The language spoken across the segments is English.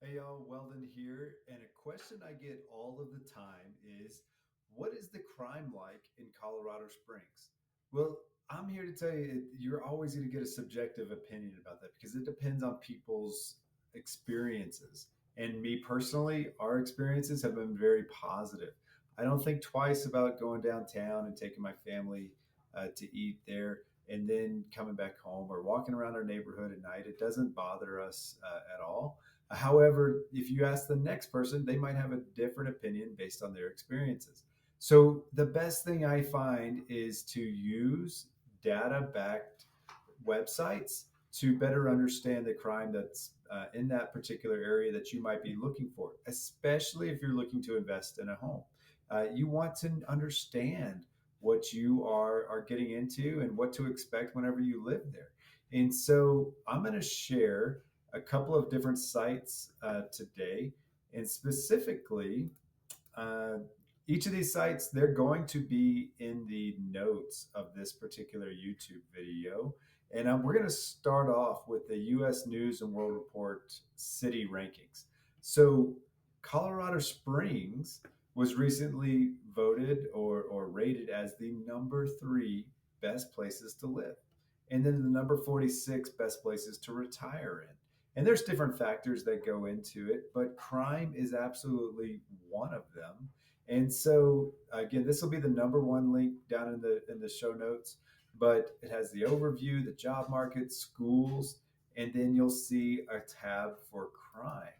Hey y'all, Weldon here. And a question I get all of the time is what is the crime like in Colorado Springs? Well, I'm here to tell you you're always going to get a subjective opinion about that because it depends on people's experiences. And me personally, our experiences have been very positive. I don't think twice about going downtown and taking my family to eat there and then coming back home or walking around our neighborhood at night. It doesn't bother us at all. However, if you ask the next person, they might have a different opinion based on their experiences. So, the best thing I find is to use data backed websites to better understand the crime that's in that particular area that you might be looking for, especially if you're looking to invest in a home. You want to understand what you are getting into and what to expect whenever you live there. And so I'm going to share a couple of different sites today. And specifically, uh, each of these sites, they're going to be in the notes of this particular YouTube video. And we're going to start off with the US News and World Report city rankings. So, Colorado Springs was recently voted or rated as the number three best places to live. And then the number 46 best places to retire in. And there's different factors that go into it, but crime is absolutely one of them. And so again, this will be the number one link down in the show notes, but it has the overview, the job market, schools, and then you'll see a tab for crime.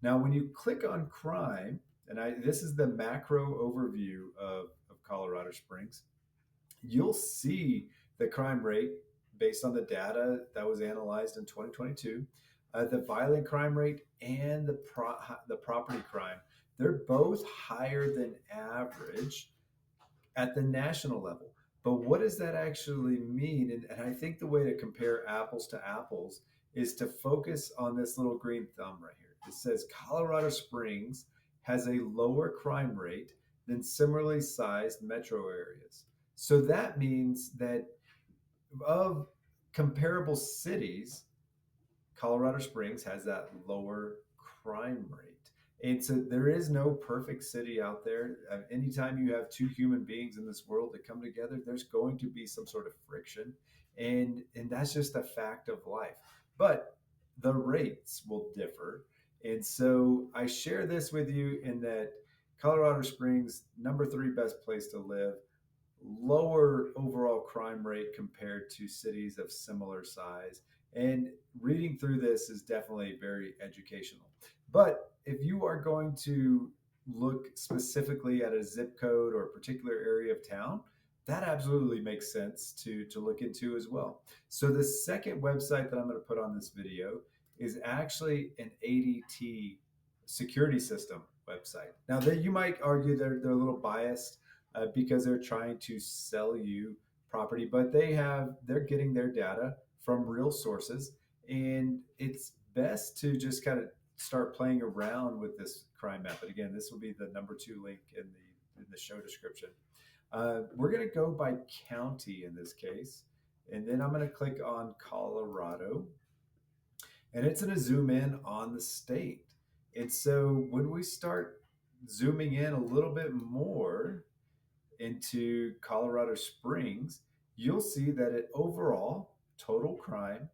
Now, when you click on crime, and this is the macro overview of Colorado Springs, you'll see the crime rate based on the data that was analyzed in 2022, the violent crime rate and the property crime. They're both higher than average at the national level. But what does that actually mean? And I think the way to compare apples to apples is to focus on this little green thumb right here. It says Colorado Springs has a lower crime rate than similarly sized metro areas. So that means that of comparable cities, Colorado Springs has that lower crime rate. And so there is no perfect city out there. Anytime you have two human beings in this world that come together, there's going to be some sort of friction. And that's just a fact of life. But the rates will differ. And so I share this with you in that Colorado Springs, number three best place to live, lower overall crime rate compared to cities of similar size. And reading through this is definitely very educational. But if you are going to look specifically at a zip code or a particular area of town, that absolutely makes sense to look into as well. So the second website that I'm going to put on this video is actually an ADT security system website. Now, you might argue they're a little biased because they're trying to sell you property, but they're getting their data from real sources, and it's best to just kind of start playing around with this crime map. But again, this will be the number two link in the show description. We're going to go by county in this case, and then I'm going to click on Colorado, and it's going to zoom in on the state. And so when we start zooming in a little bit more, into Colorado Springs, you'll see that it overall total crime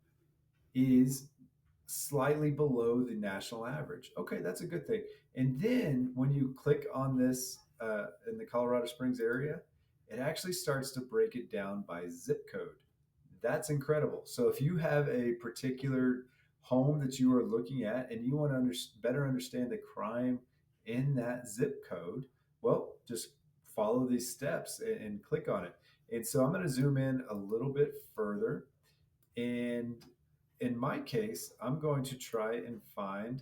is slightly below the national average. Okay, that's a good thing. And then when you click on this in the Colorado Springs area, it actually starts to break it down by zip code. That's incredible. So if you have a particular home that you are looking at and you want to better understand the crime in that zip code, well, just follow these steps and click on it. And so I'm going to zoom in a little bit further. And in my case, I'm going to try and find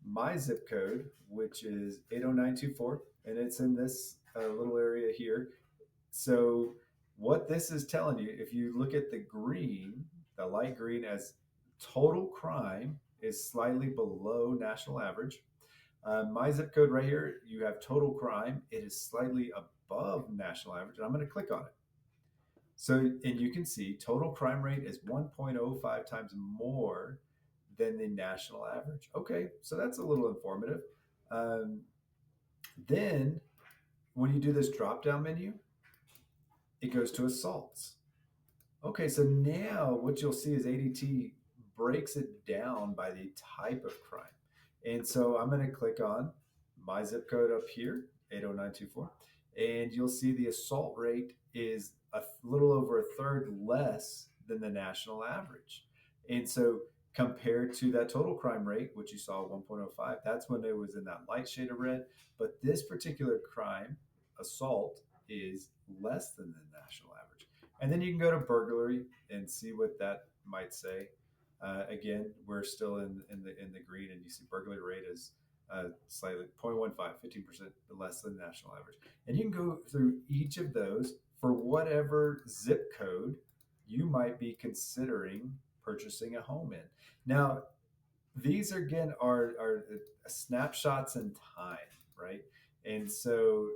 my zip code, which is 80924, and it's in this little area here. So what this is telling you, if you look at the green, the light green as total crime is slightly below national average. My zip code right here, you have total crime. It is slightly above national average, and I'm going to click on it. So, and you can see total crime rate is 1.05 times more than the national average. Okay, so that's a little informative. Um, then when you do this drop down menu, it goes to assaults. Okay, so now what you'll see is ADT breaks it down by the type of crime. And so I'm going to click on my zip code up here, 80924, and you'll see the assault rate is a little over a third less than the national average. And so compared to that total crime rate, which you saw 1.05, that's when it was in that light shade of red. But this particular crime, assault, is less than the national average. And then you can go to burglary and see what that might say. Again, we're still in the green, and you see burglary rate is slightly 0.15, 15% less than the national average. And you can go through each of those for whatever zip code you might be considering purchasing a home in. Now, these again are snapshots in time, right? And so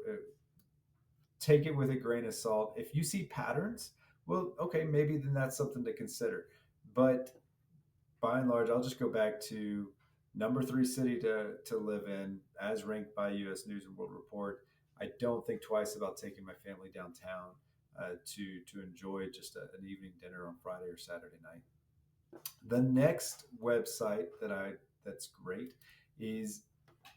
take it with a grain of salt. If you see patterns, well, okay, maybe then that's something to consider. But by and large, I'll just go back to number 3 city to live in as ranked by U.S. News and World Report. I don't think twice about taking my family downtown to enjoy just an evening dinner on Friday or Saturday night. The next website that's great is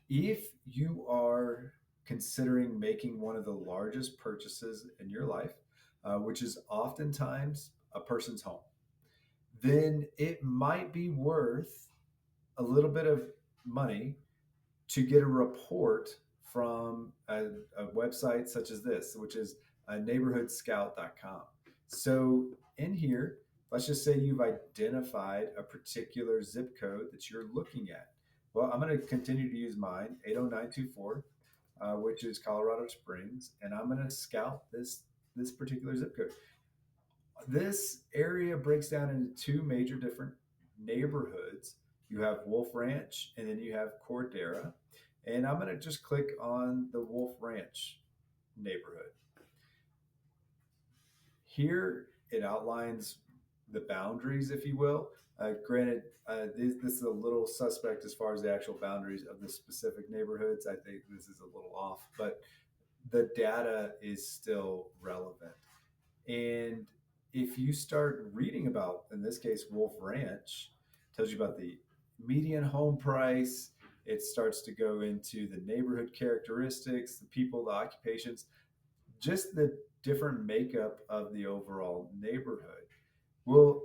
if you are considering making one of the largest purchases in your life, which is oftentimes a person's home, then it might be worth a little bit of money to get a report from a website such as this, which is NeighborhoodScout.com. So in here, let's just say you've identified a particular zip code that you're looking at. Well, I'm going to continue to use mine, 80924, which is Colorado Springs, and I'm going to scout this particular zip code. This area breaks down into 2 major different neighborhoods. You have Wolf Ranch, and then you have Cordera. And I'm going to just click on the Wolf Ranch neighborhood. Here it outlines the boundaries, if you will. Granted, this is a little suspect as far as the actual boundaries of the specific neighborhoods. I think this is a little off, but the data is still relevant. And if you start reading about, in this case, Wolf Ranch, tells you about the median home price. It starts to go into the neighborhood characteristics, the people, the occupations, just the different makeup of the overall neighborhood. Well,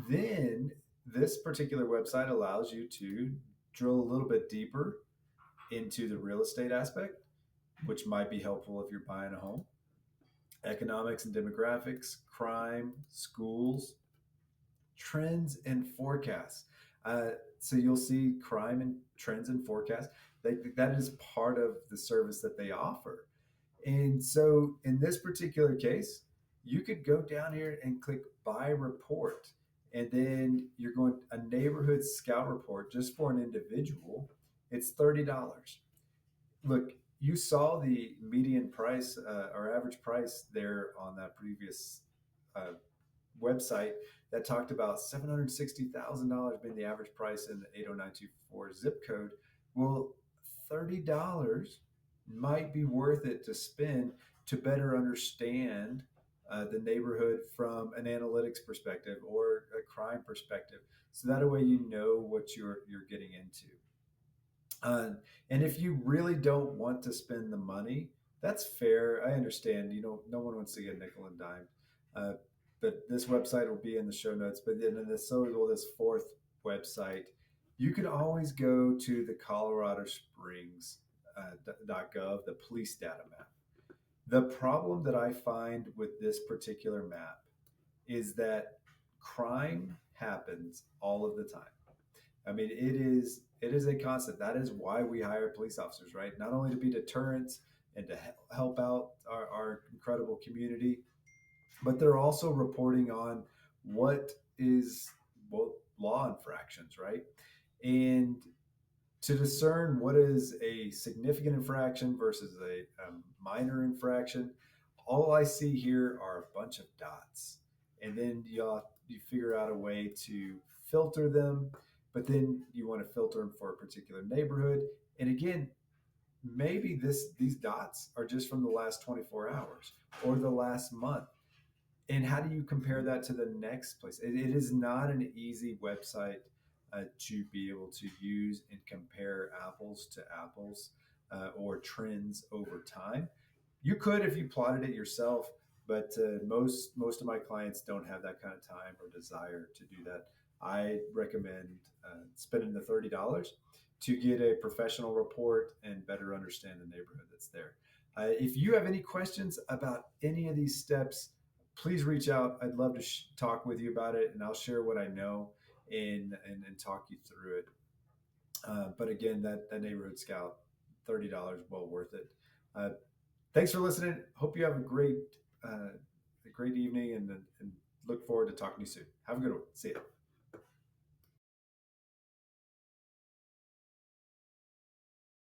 then this particular website allows you to drill a little bit deeper into the real estate aspect, which might be helpful if you're buying a home. Economics and demographics, crime, schools, trends and forecasts. So you'll see crime and trends and forecasts. That is part of the service that they offer. And so in this particular case, you could go down here and click buy report. And then you're going a neighborhood scout report just for an individual. It's $30. Look, you saw the median price or average price there on that previous website that talked about $760,000 being the average price in the 80924 zip code. Well, $30 might be worth it to spend to better understand the neighborhood from an analytics perspective or a crime perspective. So that way you know what you're getting into. And if you really don't want to spend the money, that's fair. I understand. No one wants to get nickel and dime. But this website will be in the show notes. But then so will this 4th website. You can always go to the Colorado Springs .gov, the PoliceData map. The problem that I find with this particular map is that crime happens all of the time. I mean, it is a constant. That is why we hire police officers, right? Not only to be deterrents and to help out our incredible community, but they're also reporting on what is law infractions, right? And to discern what is a significant infraction versus a minor infraction, all I see here are a bunch of dots. And then you figure out a way to filter them. but then you want to filter them for a particular neighborhood. And again, maybe these dots are just from the last 24 hours or the last month. And how do you compare that to the next place? It is not an easy website to be able to use and compare apples to apples or trends over time. You could if you plotted it yourself, but most of my clients don't have that kind of time or desire to do that. I recommend spending the $30 to get a professional report and better understand the neighborhood that's there. If you have any questions about any of these steps, please reach out. I'd love to talk with you about it, and I'll share what I know and talk you through it. But again, that Neighborhood Scout, $30, well worth it. Thanks for listening. Hope you have a great evening, and look forward to talking to you soon. Have a good one. See ya.